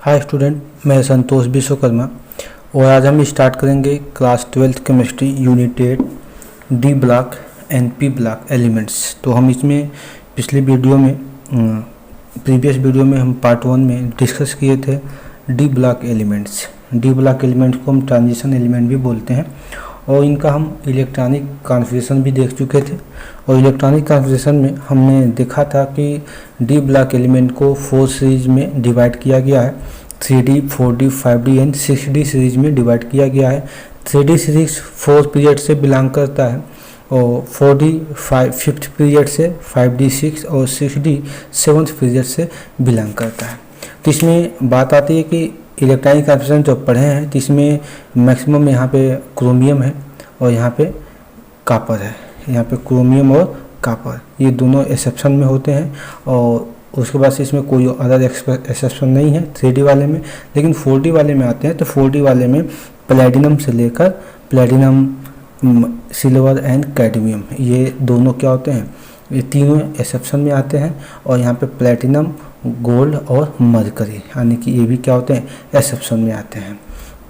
Hi student, मैं संतोष विश्वकर्मा और आज हम स्टार्ट करेंगे class 12th chemistry unit 8 D block and P block elements. तो हम इसमें पिछले वीडियो में प्रीवियस वीडियो में हम पार्ट 1 में डिस्कस किए थे D block elements. D block elements को हम ट्रांजिशन एलिमेंट भी बोलते हैं और इनका हम इलेक्ट्रॉनिक कॉन्फ़िगरेशन भी देख चुके थे। और इलेक्ट्रॉनिक कॉन्फ़िगरेशन में हमने देखा था कि डी ब्लॉक एलिमेंट को 4 सीरीज में डिवाइड किया गया है। 3D, 4D, 5D and 6D series में डिवाइड किया गया है। 3D सीरीज 4 पीरियड से बिलोंग करता है और 4D 5th पीरियड से, 5D 6 और 6D 7th पीरियड से बिलोंग करता है। तो इसमें बात आती है कि इलेक्ट्रॉनिक कॉन्फ़िगरेशन जो पढ़े हैं तो इसमें मैक्सिमम यहाँ पे क्रोमियम है और यहाँ पे कॉपर है। यहाँ पे क्रोमियम और कॉपर ये दोनों एक्सेप्शन में होते हैं और उसके बाद से इसमें कोई अदर एक्सेप्शन नहीं है 3D वाले में। लेकिन 4D वाले में आते हैं तो 4D वाले में प्लैटिनम से लेकर प्लैटिनम, सिल्वर एंड कैडमियम ये दोनों क्या होते हैं, ये तीनों एक्सेप्शन में आते हैं। और यहाँ पे प्लैटिनम, गोल्ड और मरकरी यानी कि ये भी क्या होते हैं, एक्सेप्शन में आते हैं।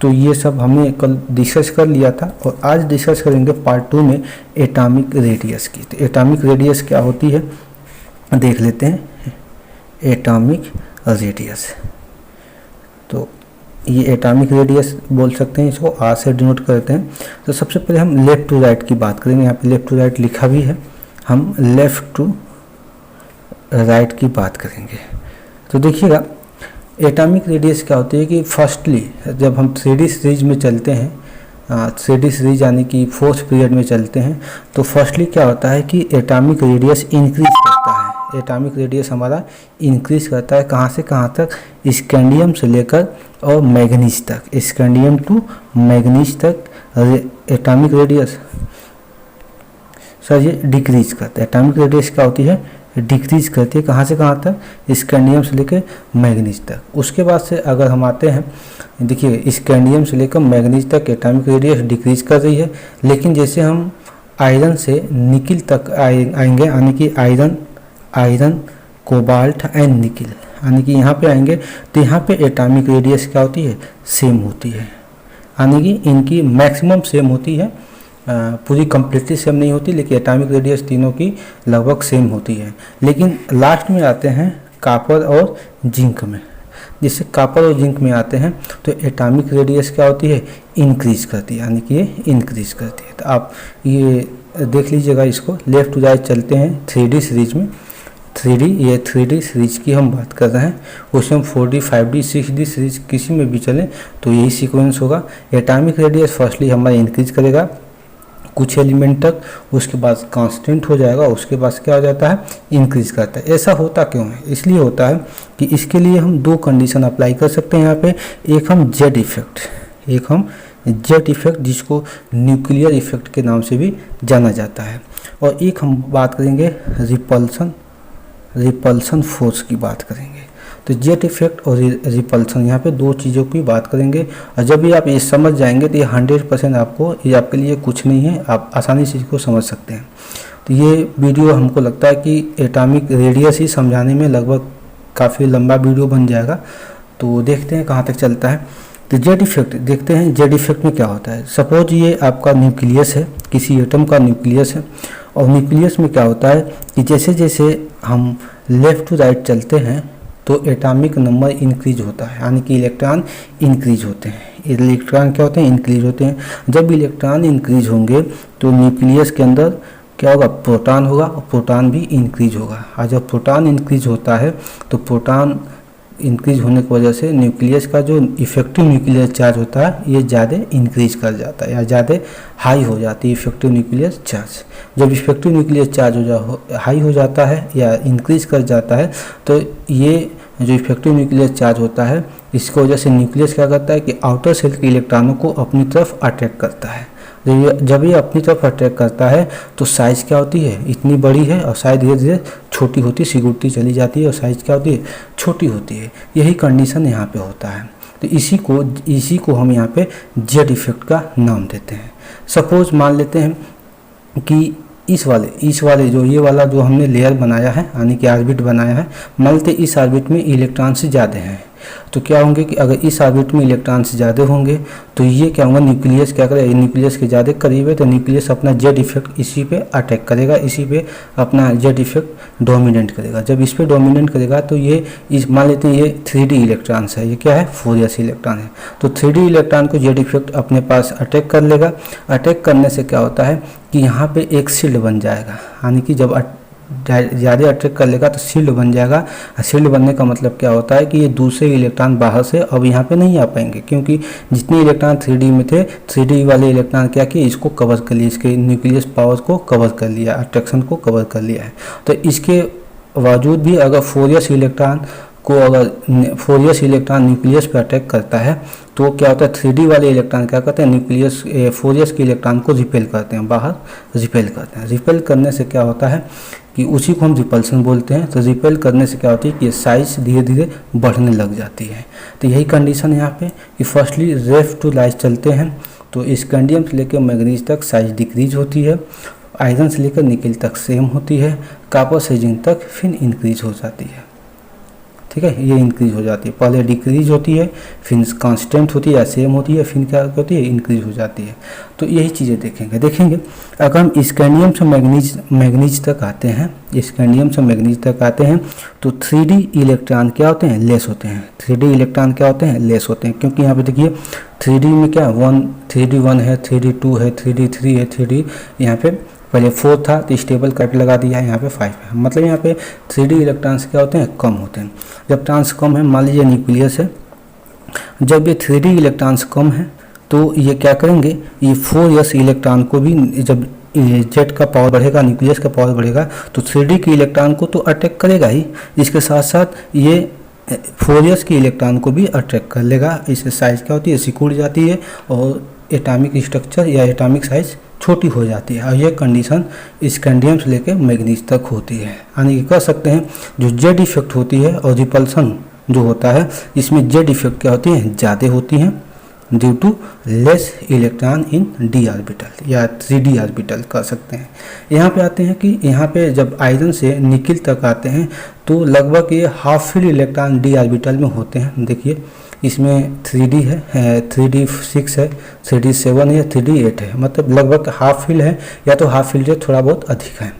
तो ये सब हमने कल डिस्कस कर लिया था और आज डिस्कस करेंगे पार्ट 2 में एटॉमिक रेडियस की। तो एटॉमिक रेडियस क्या होती है देख लेते हैं। एटॉमिक रेडियस, तो ये एटॉमिक रेडियस बोल सकते हैं, इसको आर से डिनोट करते हैं। तो सबसे पहले हम लेफ़्ट टू राइट की बात करेंगे। यहाँ पे लेफ़्ट टू राइट लिखा भी है, हम लेफ़्ट टू राइट की बात करेंगे। तो देखिएगा एटॉमिक रेडियस क्या होती है कि फर्स्टली जब हम 3D सीरीज में चलते हैं, 3D सीरीज यानी कि 4th पीरियड में चलते हैं, तो फर्स्टली क्या होता है कि एटॉमिक रेडियस इंक्रीज करता है। एटॉमिक रेडियस हमारा इंक्रीज करता है कहाँ से कहाँ तक, स्कैंडियम से लेकर और मैग्नीज तक, स्कैंडियम टू मैग्नीज तक एटॉमिक रेडियस ये डिक्रीज करता है। एटॉमिक रेडियस क्या होती है, डिक्रीज करती है कहाँ से कहाँ तक, स्कैंडियम से लेकर मैग्नीज तक। उसके बाद से अगर हम आते हैं, देखिए स्कैंडियम से लेकर मैग्नीज तक एटॉमिक रेडियस डिक्रीज कर रही है। लेकिन जैसे हम आयरन से निकिल तक आएंगे यानी कि आयरन, कोबाल्ट एंड निकिल यानी कि यहाँ पे आएंगे तो यहाँ पे एटॉमिक रेडियस क्या होती है, सेम होती है। यानी कि इनकी मैक्सिमम सेम होती है, पूरी कम्प्लीटली सेम नहीं होती, लेकिन एटॉमिक रेडियस तीनों की लगभग सेम होती है। लेकिन लास्ट में आते हैं कॉपर और जिंक में। जिससे कॉपर और जिंक में आते हैं तो एटॉमिक रेडियस क्या होती है, इंक्रीज करती है, यानी कि ये इंक्रीज करती है। तो आप ये देख लीजिएगा, इसको लेफ़्ट टू राइट चलते हैं 3D सीरीज में। 3D सीरीज की हम बात कर रहे हैं, उसमें हम 4D, 5D, 6D सीरीज किसी में भी चलें तो यही सीक्वेंस होगा। एटॉमिक रेडियस फर्स्टली हमारा इंक्रीज करेगा कुछ एलिमेंट तक, उसके बाद कांस्टेंट हो जाएगा, उसके बाद क्या हो जाता है, इंक्रीज करता है। ऐसा होता क्यों है, इसलिए होता है कि इसके लिए हम 2 कंडीशन अप्लाई कर सकते हैं यहाँ पे। एक हम जेड इफेक्ट जिसको न्यूक्लियर इफेक्ट के नाम से भी जाना जाता है, और एक हम बात करेंगे रिपल्सन फोर्स की बात करेंगे। तो जेट इफेक्ट और रिपल्सन यहाँ पे 2 चीज़ों की बात करेंगे। और जब भी आप ये समझ जाएंगे तो ये 100% आपको, ये आपके लिए कुछ नहीं है, आप आसानी से इसको समझ सकते हैं। तो ये वीडियो हमको लगता है कि एटॉमिक रेडियस ही समझाने में लगभग काफ़ी लंबा वीडियो बन जाएगा। तो देखते हैं कहाँ तक चलता है। तो जेड इफेक्ट देखते हैं, जेड इफेक्ट में क्या होता है। सपोज ये आपका न्यूक्लियस है, किसी एटम का न्यूक्लियस है, और न्यूक्लियस में क्या होता है कि जैसे जैसे हम लेफ़्ट टू राइट चलते हैं तो एटॉमिक नंबर इंक्रीज होता है, यानी कि इलेक्ट्रॉन इंक्रीज होते हैं। इलेक्ट्रॉन क्या होते हैं, इंक्रीज होते हैं। जब इलेक्ट्रॉन इंक्रीज होंगे तो न्यूक्लियस के अंदर क्या होगा, प्रोटॉन होगा, और प्रोटॉन भी इंक्रीज होगा। और जब प्रोटॉन इंक्रीज होता है तो प्रोटॉन इंक्रीज होने की वजह से न्यूक्लियस का जो इफेक्टिव न्यूक्लियर चार्ज होता है ये ज़्यादा इंक्रीज कर जाता है या ज़्यादा हाई हो जाती है इफेक्टिव न्यूक्लियर चार्ज। जब इफेक्टिव न्यूक्लियर चार्ज हाई हो जाता है या इंक्रीज कर जाता है तो ये जो इफेक्टिव न्यूक्लियर चार्ज होता है इसकी वजह से न्यूक्लियस क्या करता है कि आउटर सेल के इलेक्ट्रॉनों को अपनी तरफ अट्रैक्ट करता है। जब ये अपनी तरफ अट्रैक्ट करता है तो साइज़ क्या होती है, इतनी बड़ी है, और साइज धीरे धीरे छोटी होती सिकुड़ती चली जाती है और साइज़ क्या होती है, छोटी होती है। यही कंडीशन यहाँ पे होता है। तो इसी को हम यहाँ पे जेड इफेक्ट का नाम देते हैं। सपोज मान लेते हैं कि इस वाले जो ये वाला जो हमने लेयर बनाया है यानी कि ऑर्बिट बनाया है, मान लेते इस ऑर्बिट में इलेक्ट्रॉन से ज़्यादा हैं, तो क्या होंगे कि अगर इस ऑर्बिट में इलेक्ट्रॉन ज़्यादा होंगे तो ये क्या होगा, न्यूक्लियस क्या करेगा, न्यूक्लियस के ज़्यादा करीब है तो न्यूक्लियस अपना जेड इफेक्ट इसी पे अटैक करेगा, इसी पे अपना जेड इफेक्ट डोमिनेट करेगा। जब इस पे डोमिनेट करेगा तो ये इस मान लेते हैं ये 3D इलेक्ट्रॉन्स है, ये क्या है, 4s इलेक्ट्रॉन है। तो 3D इलेक्ट्रॉन को जेड इफेक्ट अपने पास अटैक कर लेगा। अटैक करने से क्या होता है कि यहाँ पे एक शील्ड बन जाएगा, यानी कि जब ज़्यादा अटैक कर लेगा तो शील्ड बन जाएगा। शील्ड बनने का मतलब क्या होता है कि ये दूसरे इलेक्ट्रॉन बाहर से अब यहाँ पे नहीं आ पाएंगे, क्योंकि जितने इलेक्ट्रॉन 3D में थे 3D वाले इलेक्ट्रॉन क्या किए, इसको कवर कर लिया, इसके न्यूक्लियस पावर को कवर कर लिया, अट्रैक्शन को कवर कर लिया है। तो इसके बावजूद भी अगर 4s इलेक्ट्रॉन को अगर 4s इलेक्ट्रॉन न्यूक्लियस पर अटैक करता है तो क्या होता है, 3D वाले इलेक्ट्रॉन क्या करते हैं, न्यूक्लियस 4s के इलेक्ट्रॉन को रिपेल करते हैं, बाहर रिपेल करते हैं। रिपेल करने से क्या होता है कि उसी को हम रिपल्सन बोलते हैं। तो रिपेल करने से क्या होती है कि साइज धीरे धीरे बढ़ने लग जाती है। तो यही कंडीशन यहाँ पे कि फर्स्टली रेफ टू लाइज चलते हैं तो स्कैंडियम से लेकर मैग्नीज तक साइज डिक्रीज होती है, आयरन से लेकर निकल तक सेम होती है, कॉपर से जिंक तक फिर इंक्रीज हो जाती है। ठीक है, ये इंक्रीज हो जाती है, पहले डिक्रीज होती है, फिर कांस्टेंट होती है या सेम होती है, फिर क्या होती है, इंक्रीज हो जाती है। तो यही चीज़ें देखेंगे। अगर हम स्कैंडियम से मैग्नीज तक आते हैं, स्कैंडियम से मैग्नीज तक आते हैं तो 3D इलेक्ट्रॉन क्या होते हैं, लेस होते हैं। 3D इलेक्ट्रॉन क्या होते हैं, लेस होते हैं, क्योंकि यहाँ पे देखिए 3D में क्या 3D1 है, 3D2 है, 3D3 है, 3D यहाँ पे पहले 4 था तो स्टेबल कट लगा दिया है, यहाँ पे 5 है। मतलब यहाँ पे 3D इलेक्ट्रॉन्स क्या होते हैं, कम होते हैं। जब ट्रांस कम है, मान लीजिए न्यूक्लियस है, जब ये 3D इलेक्ट्रॉन्स कम है तो ये क्या करेंगे, ये 4s इलेक्ट्रॉन को भी जब जेट का पावर बढ़ेगा, न्यूक्लियस का पावर बढ़ेगा तो 3D के इलेक्ट्रॉन को तो अटैक करेगा ही, इसके साथ साथ ये 4s के इलेक्ट्रॉन को भी अटैक कर लेगा। इससे साइज क्या होती है, सिकुड़ जाती है और एटॉमिक स्ट्रक्चर या एटॉमिक साइज छोटी हो जाती है। और यह कंडीशन स्कैंडियम से लेकर मैग्नीज तक होती है। यानी कि कह सकते हैं जो जेड इफेक्ट होती है और रिपल्सन जो होता है, इसमें जेड इफेक्ट क्या होती है, ज़्यादा होती हैं due to less electron in d orbital या 3D ऑर्बिटल कह सकते हैं। यहाँ पे आते हैं कि यहाँ पे जब आयरन से निकिल तक आते हैं तो लगभग ये half field electron d orbital में होते हैं। देखिए इसमें 3D है, 3D6 है, 3D7 है, 3D8 है, मतलब लगभग हाफ फील्ड है या तो हाफ फील्ड से थोड़ा बहुत अधिक है।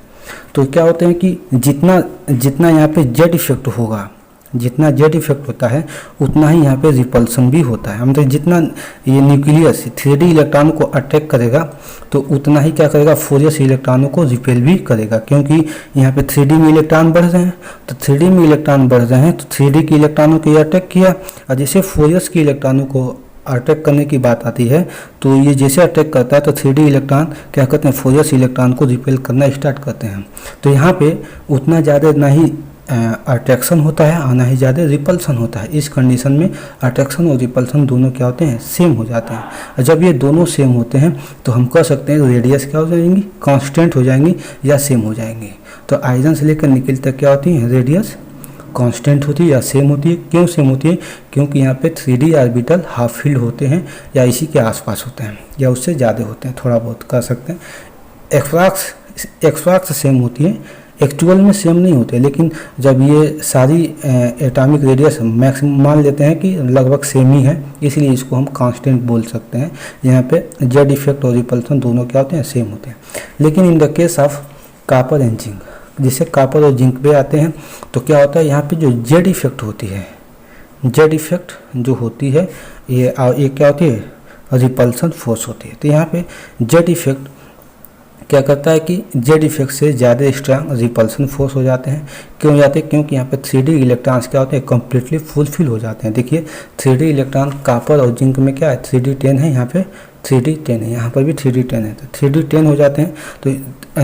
तो क्या होते हैं कि जितना यहाँ पे जेड इफेक्ट होगा, जितना जेड इफेक्ट होता है उतना ही यहाँ पे रिपल्सन भी होता है। मतलब जितना ये न्यूक्लियस 3D इलेक्ट्रॉन को अटैक करेगा तो उतना ही क्या करेगा, 4s इलेक्ट्रॉनों को रिपेल भी करेगा, क्योंकि यहाँ पे 3D में इलेक्ट्रॉन बढ़ रहे हैं। तो 3D में इलेक्ट्रॉन बढ़ रहे हैं तो 3D के इलेक्ट्रॉनों को ये अटैक किया, और जैसे 4s के इलेक्ट्रॉनों को अटैक करने की बात आती है तो ये जैसे अटैक करता है तो 3D इलेक्ट्रॉन क्या करते हैं, 4s इलेक्ट्रॉन को रिपेल करना स्टार्ट करते हैं। तो यहाँ पे उतना ज़्यादा ना ही अट्रैक्शन होता है और ना ही ज़्यादा रिपल्सन होता है। इस कंडीशन में अट्रैक्शन और रिपल्सन दोनों क्या होते हैं, सेम हो जाते हैं। और जब ये दोनों सेम होते हैं तो हम कह सकते हैं रेडियस क्या हो जाएंगी, कांस्टेंट हो जाएंगी या सेम हो जाएंगी। तो आयरन से लेकर निकल तक क्या होती है, रेडियस कांस्टेंट होती है या सेम होती है। क्यों सेम होती है, क्योंकि यहाँ पे 3D ऑर्बिटल हाफ फील्ड होते हैं या इसी के आसपास होते हैं या उससे ज़्यादा होते हैं, थोड़ा बहुत कह सकते हैं। एक्सवाक्स सेम होती है, एक्चुअल में सेम नहीं होते, लेकिन जब ये सारी एटॉमिक रेडियस मैक्सिमम मान लेते हैं कि लगभग सेम ही है, इसलिए इसको हम कांस्टेंट बोल सकते हैं। यहाँ पे जेड इफेक्ट और रिपल्सन दोनों क्या होते हैं, सेम होते हैं। लेकिन in the case of copper and zinc, जिससे कॉपर और जिंक पे आते हैं तो क्या होता है, यहाँ पे जो जेड इफेक्ट होती है, जेड इफेक्ट जो होती है ये क्या होती है, रिपल्सन फोर्स होती है। तो यहाँ पे जेड इफेक्ट क्या करता है कि जेड इफेक्ट से ज़्यादा स्ट्रांग रिपल्सन फोर्स हो जाते हैं। क्यों जाते हैं, क्योंकि यहाँ पे 3D इलेक्ट्रॉन्स क्या होते हैं, कम्प्लीटली फुलफिल हो जाते हैं। देखिए 3D इलेक्ट्रॉन कॉपर और जिंक में क्या है, 3D10 है, यहाँ पे 3D10 है, यहाँ पर भी 3D10 है। तो 3D10 हो जाते हैं। तो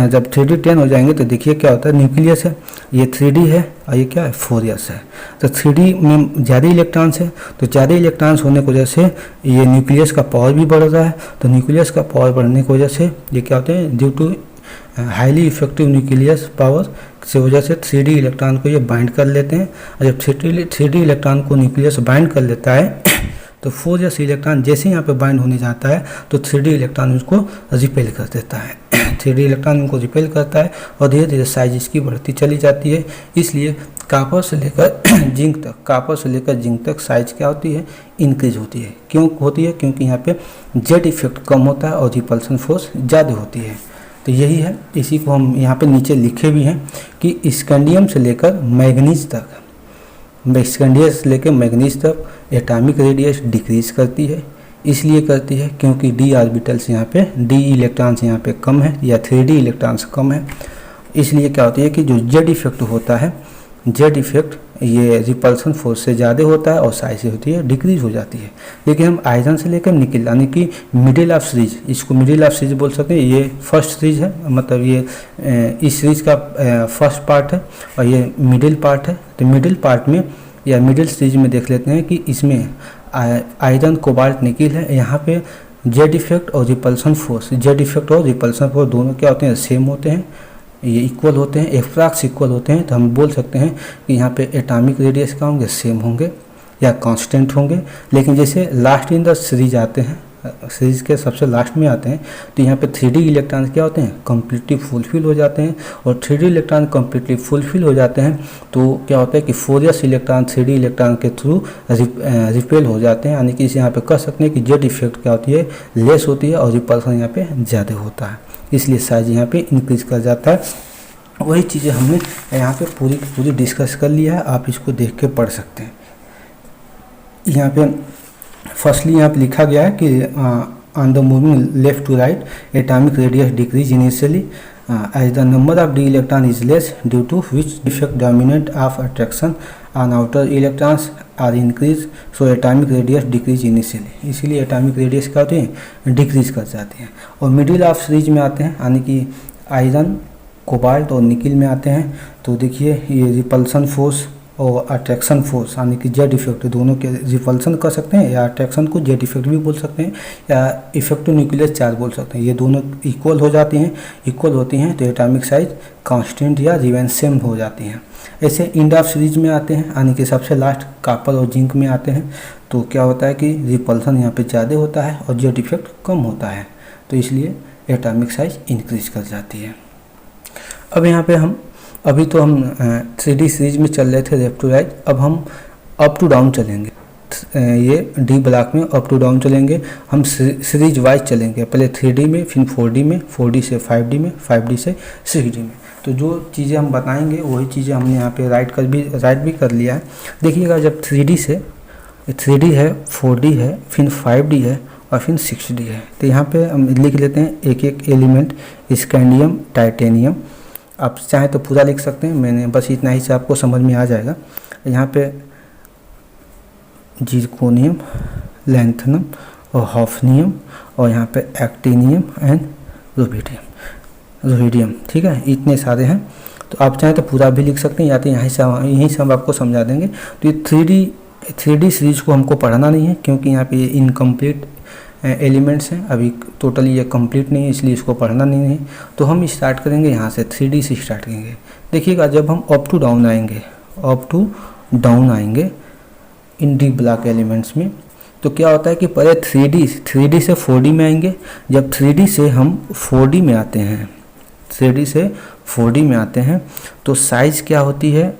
जब 3D10 हो जाएंगे तो देखिए क्या होता है, न्यूक्लियस है, ये 3D है और ये क्या है, 4s है। तो 3D में ज़्यादा इलेक्ट्रॉन्स है, तो ज़्यादा इलेक्ट्रॉन्स होने की वजह से ये न्यूक्लियस का पावर भी बढ़ रहा है। तो न्यूक्लियस का पावर बढ़ने की वजह से ये क्या होते हैं, due to highly effective nucleus power से वजह से 3D इलेक्ट्रॉन को ये बाइंड कर लेते हैं। और जब 3D इलेक्ट्रॉन को न्यूक्लियस बाइंड कर लेता है तो 4s इलेक्ट्रॉन जैसे ही यहाँ पे बाइंड होने जाता है तो 3d इलेक्ट्रॉन उसको रिपेल कर देता है 3d इलेक्ट्रॉन उनको रिपेल करता है और धीरे धीरे साइज इसकी बढ़ती चली जाती है। इसलिए कॉपर से लेकर जिंक तक साइज क्या होती है, इंक्रीज होती है। क्यों होती है? क्योंकि यहाँ पे जेड इफेक्ट कम होता है और रिपल्सन फोर्स ज़्यादा होती है। तो यही है, इसी को हम यहाँ पे नीचे लिखे भी हैं कि स्कैंडियम से लेकर मैग्नीज तक, स्कैंडियम से लेकर मैग्नीज तक एटॉमिक रेडियस डिक्रीज करती है। इसलिए करती है क्योंकि डी ऑर्बिटल्स यहाँ पे, डी इलेक्ट्रॉन्स यहाँ पे कम है या 3d इलेक्ट्रॉन्स कम है। इसलिए क्या होती है कि जो जेड इफेक्ट होता है, जेड इफेक्ट ये रिपल्सन फोर्स से ज़्यादा होता है और साइज से होती है डिक्रीज हो जाती है। लेकिन हम आयरन से लेकर निकल यानी कि मिडिल ऑफ सीरीज, इसको मिडिल ऑफ सीरीज बोल सकते हैं। ये फर्स्ट सीरीज है, मतलब ये इस सीरीज का फर्स्ट पार्ट है और ये मिडिल पार्ट है। तो मिडिल पार्ट में या मिडिल सीरीज में देख लेते हैं कि इसमें आयरन कोबाल्ट निकिल है। यहाँ पे जेड इफेक्ट और रिपल्सन फोर्स, जेड इफेक्ट और रिपल्सन फोर्स दोनों क्या होते हैं, सेम होते हैं, ये इक्वल होते हैं, एप्रॉक्स इक्वल होते हैं। तो हम बोल सकते हैं कि यहाँ पे एटॉमिक रेडियस क्या होंगे, सेम होंगे या कांस्टेंट होंगे। लेकिन जैसे लास्ट इन द सीरीज आते हैं, सीरीज के सबसे लास्ट में आते हैं, तो यहाँ पे 3d इलेक्ट्रॉन क्या होते हैं, कम्प्लीटली फुलफिल हो जाते हैं। और 3d इलेक्ट्रॉन कम्प्लीटली फुलफिल हो जाते हैं तो क्या होता है कि 4s इलेक्ट्रॉन 3d इलेक्ट्रॉन के थ्रू रिपेल हो जाते हैं। यानी कि इसे यहाँ पे कह सकते हैं कि जेड इफेक्ट क्या होती है, लेस होती है और रिपल्सन यहाँ पे ज़्यादा होता है। इसलिए साइज यहाँ पे इंक्रीज कर जाता है। वही चीज़ें हमने यहाँ पे पूरी डिस्कस कर लिया है, आप इसको देख के पढ़ सकते हैं। यहाँ पे फर्स्टली यहाँ पे लिखा गया है कि on the moving left to right atomic radius decrease initially as the number of d electron is less due to which effect dominate of attraction on outer electrons are increase, so atomic radius decrease initially. इसीलिए atomic radius क्या होती है, decrease कर जाते हैं। और middle of series में आते हैं, यानी कि आयरन, कोबाल्ट और निकिल में आते हैं। तो देखिए ये रिपल्सन फोर्स और अट्रैक्शन फोर्स यानी कि जेड इफेक्ट, दोनों के रिपल्सन कर सकते हैं या अट्रैक्शन को जेड इफेक्ट भी बोल सकते हैं या इफेक्टिव न्यूक्लियर चार्ज बोल सकते हैं। ये दोनों इक्वल हो जाती हैं तो एटॉमिक साइज कांस्टेंट या रिमेन सेम हो जाती हैं। ऐसे एंड ऑफ सीरीज में आते हैं, यानी कि सबसे लास्ट कॉपर और जिंक में आते हैं। तो क्या होता है कि रिपल्सन यहाँ पे ज़्यादा होता है और जेड इफेक्ट कम होता है, तो इसलिए एटॉमिक साइज इंक्रीज कर जाती है। अब यहाँ पे हम अभी तो हम 3D सीरीज में चल रहे थे लेफ्ट टू राइट, अब हम अप टू डाउन चलेंगे। ये डी ब्लॉक में अप टू डाउन चलेंगे, हम सीरीज वाइज चलेंगे। पहले 3D में, फिर 4D में, 4D से 5D में, 5D से 6D में। तो जो चीज़ें हम बताएंगे वही चीज़ें हमने यहाँ पे राइट भी कर लिया है। देखिएगा, जब 3D है, 4D है, फिर 5D है और फिर 6D है। तो यहाँ पे हम लिख लेते हैं एक एक एलिमेंट, स्कैंडियम, टाइटेनियम। आप चाहें तो पूरा लिख सकते हैं, मैंने बस इतना ही से आपको समझ में आ जाएगा। यहाँ पे जिरकोनियम, लैंथनम और हॉफनियम, और यहाँ पे एक्टिनियम एंड रोहिडियम। ठीक है, इतने सारे हैं। तो आप चाहें तो पूरा भी लिख सकते हैं या तो यहीं से हम आपको समझा देंगे। तो ये 3D सीरीज को हमको पढ़ना नहीं है क्योंकि यहाँ पे इनकम्प्लीट एलिमेंट्स हैं, अभी टोटली ये कंप्लीट नहीं है, इसलिए इसको पढ़ना नहीं है। तो हम स्टार्ट करेंगे यहाँ से, 3D से स्टार्ट करेंगे। देखिएगा, जब हम अप टू डाउन आएंगे इन डी ब्लॉक एलिमेंट्स में, तो क्या होता है कि पहले 3D से 4D में आएंगे। जब 3D से हम 4D में आते हैं, 3D से 4D में आते हैं तो साइज़ क्या होती है,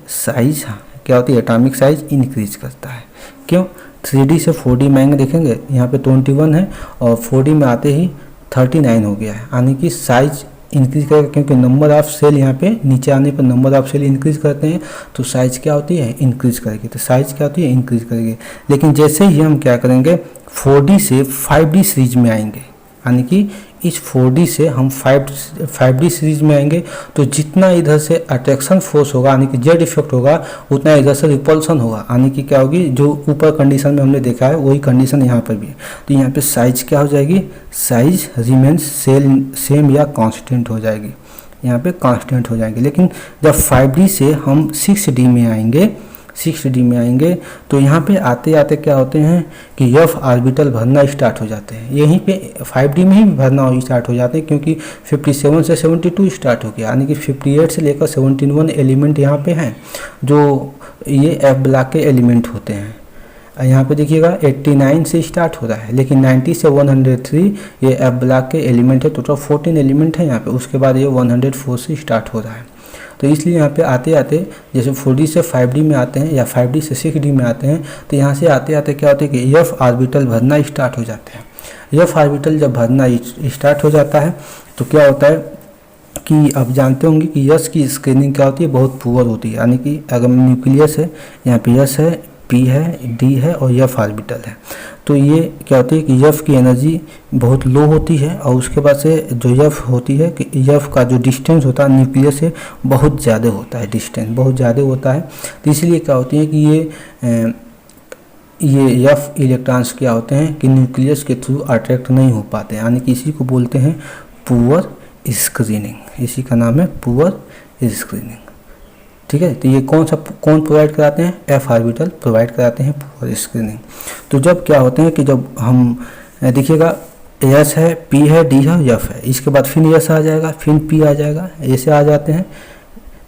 एटॉमिक साइज इंक्रीज करता है। क्यों? 3D से 4D में आएंगे, देखेंगे यहाँ पे 21 है और 4D में आते ही 39 हो गया है, यानी कि साइज इंक्रीज करेगा क्योंकि नंबर ऑफ सेल यहाँ पे नीचे आने पर नंबर ऑफ सेल इंक्रीज करते हैं तो साइज क्या होती है, इंक्रीज करेगी। तो साइज क्या होती है, इंक्रीज करेगी। लेकिन जैसे ही हम क्या करेंगे 4D से 5D सीरीज में आएंगे, यानी कि इस 4D से हम 5D सीरीज में आएंगे तो जितना इधर से अट्रैक्शन फोर्स होगा यानी कि जेड इफेक्ट होगा, उतना इधर से रिपल्सन होगा। यानी कि क्या होगी, जो ऊपर कंडीशन में हमने देखा है वही कंडीशन यहाँ पर भी है। तो यहाँ पे साइज क्या हो जाएगी, साइज रिमेन्स सेम या कांस्टेंट हो जाएगी, यहाँ पे कांस्टेंट हो जाएगी। लेकिन जब 5D से हम 6D में आएंगे तो यहाँ पे आते आते क्या होते हैं कि f ऑर्बिटल भरना स्टार्ट हो जाते हैं। यहीं पे 5D में ही भरना स्टार्ट हो जाते हैं क्योंकि 57 से 72 स्टार्ट हो गया, यानी कि 58 से लेकर 71 एलिमेंट यहाँ पे हैं जो ये f ब्लॉक के एलिमेंट होते हैं। यहाँ पे देखिएगा 89 से स्टार्ट हो रहा है, लेकिन 90 से 103 ये एफ ब्लॉक के एलिमेंट है। टोटल 14 एलिमेंट है यहाँ पे। उसके बाद ये 104 से स्टार्ट हो रहा है। तो इसलिए यहाँ पे आते आते जैसे 4D से 5D में आते हैं या 5D से 6D में आते हैं, तो यहाँ से आते आते क्या होता है कि एफ ऑर्बिटल भरना स्टार्ट हो जाते हैं। एफ ऑर्बिटल जब भरना स्टार्ट हो जाता है तो क्या होता है कि आप जानते होंगे कि यस की स्क्रीनिंग क्या होती है, बहुत पुअर होती है। यानी कि अगर न्यूक्लियस है, यहाँ पे यस है, पी है, डी है और एफ ऑर्बिटल है, तो ये क्या होती है कि एफ की एनर्जी बहुत लो होती है और उसके बाद से जो एफ होती है कि एफ का जो डिस्टेंस होता है न्यूक्लियस से बहुत ज़्यादा होता है, डिस्टेंस बहुत ज़्यादा होता है। तो इसलिए क्या होती है कि ये एफ इलेक्ट्रॉन्स क्या होते हैं कि न्यूक्लियस के थ्रू अट्रैक्ट नहीं हो पाते, यानी कि इसी को बोलते हैं पुअर स्क्रीनिंग। इसी का नाम है पुअर स्क्रीनिंग। ठीक है, तो ये कौन प्रोवाइड कराते हैं? एफ ऑर्बिटल प्रोवाइड कराते हैं पुअर स्क्रीनिंग। तो जब क्या होते हैं कि जब हम देखिएगा एस है, पी है, डी है, एफ है, इसके बाद फिर एस आ जाएगा, फिर पी आ जाएगा, ऐसे आ जाते हैं।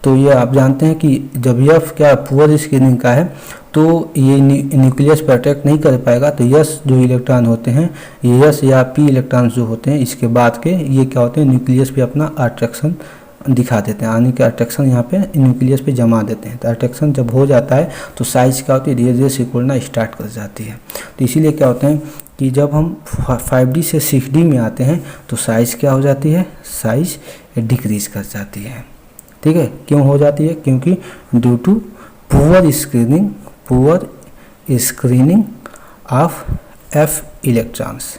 तो ये आप जानते हैं कि जब एफ क्या पुअर स्क्रीनिंग का है तो ये न्यूक्लियस पर अटैक नहीं कर पाएगा। तो यस जो इलेक्ट्रॉन होते हैं, ये यस या पी इलेक्ट्रॉन जो होते हैं इसके बाद के ये क्या होते हैं न्यूक्लियस पे अपना अट्रैक्शन दिखा देते हैं, यानी कि अट्रैक्शन यहाँ पे न्यूक्लियस पे जमा देते हैं। तो अट्रैक्शन जब हो जाता है तो साइज क्या होती है, धीरे धीरे सिकुड़ना स्टार्ट कर जाती है। तो इसीलिए क्या होता है कि जब हम 5D से 6D में आते हैं तो साइज़ क्या हो जाती है, साइज डिक्रीज कर जाती है। ठीक है, क्यों हो जाती है? क्योंकि due to poor screening of f electrons.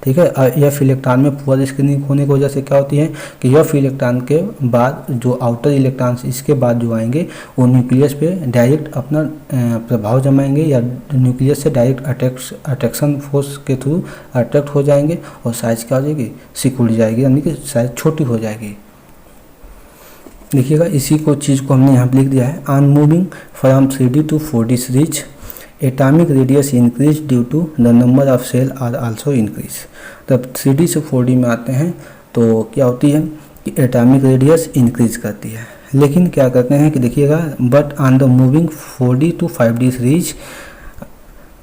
ठीक है, एफ इलेक्ट्रॉन में पुअर स्क्रीनिंग होने की वजह से क्या होती है कि एफ इलेक्ट्रॉन के बाद जो आउटर इलेक्ट्रॉन्स इसके बाद जो आएंगे वो न्यूक्लियस पे डायरेक्ट अपना प्रभाव जमाएंगे या न्यूक्लियस से डायरेक्ट अट्रैक्शन फोर्स के थ्रू अट्रैक्ट हो जाएंगे और साइज क्या हो जाएगी, सिकुड़ जाएगी, यानी कि साइज छोटी हो जाएगी। देखिएगा इसी को चीज़ को हमने यहाँ पे लिख दिया है, on moving from 3D to 4D series atomic radius increase due to the number of cell are also increase. तब 3D से 4D में आते हैं तो क्या होती है कि एटॉमिक रेडियस इंक्रीज करती है, लेकिन क्या करते हैं कि देखिएगा but on the moving 4D to 5D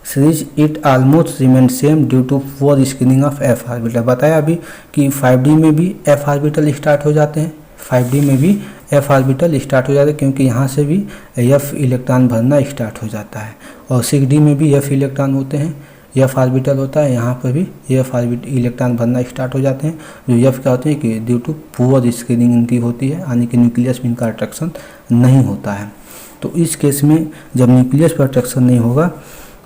series it almost remain same due to poor screening of f orbital. बताया अभी कि 5D में भी एफ ऑर्बिटल स्टार्ट हो जाते हैं, 5D में भी एफ ऑर्बिटल स्टार्ट हो जाता है क्योंकि यहाँ से भी एफ इलेक्ट्रॉन भरना स्टार्ट हो जाता है। और 6D में भी एफ इलेक्ट्रॉन होते हैं, एफ ऑर्बिटल होता है, यहाँ पर भी एफ इलेक्ट्रॉन भरना स्टार्ट हो जाते हैं। जो एफ क्या होते हैं कि ड्यू टू पुअर स्क्रीनिंग इनकी होती है, यानी कि न्यूक्लियस में इनका अट्रैक्शन नहीं होता है। तो इस केस में जब न्यूक्लियस पर अट्रैक्शन नहीं होगा,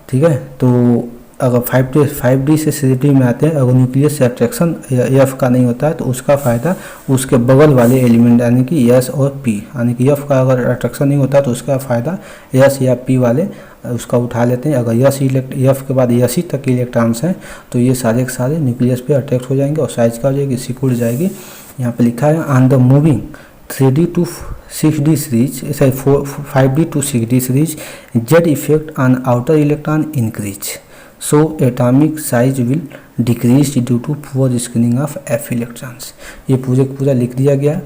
ठीक है, तो अगर 5D से 6D में आते हैं, अगर न्यूक्लियस से अट्रैक्शन एफ का नहीं होता है तो उसका फ़ायदा उसके बगल वाले एलिमेंट यानी कि एस और पी, यानी कि एफ का अगर अट्रैक्शन नहीं होता तो उसका फ़ायदा एस या पी वाले उसका उठा लेते हैं। अगर एफ के बाद एस ही तक इलेक्ट्रॉन्स हैं तो ये सारे के सारे न्यूक्लियस पे अट्रैक्ट हो जाएंगे और साइज क्या हो जाएगी, सिकुड़ जाएगी। यहाँ पे लिखा है on the moving 3D to 6D series, 5D to 6D series, Z effect on outer electron increase. So atomic size will decrease due to poor screening of F electrons। ये पूरा लिख दिया गया है।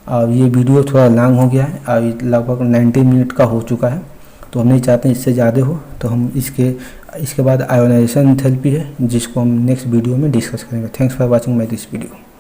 और ये वीडियो थोड़ा लॉन्ग हो गया है, अब लगभग 90 मिनट का हो चुका है, तो हम नहीं चाहते हैं इससे ज़्यादा हो। तो हम इसके बाद आयोनाइजेशन एंथैल्पी है जिसको हम नेक्स्ट वीडियो में डिस्कस करेंगे। Thanks for watching my this video.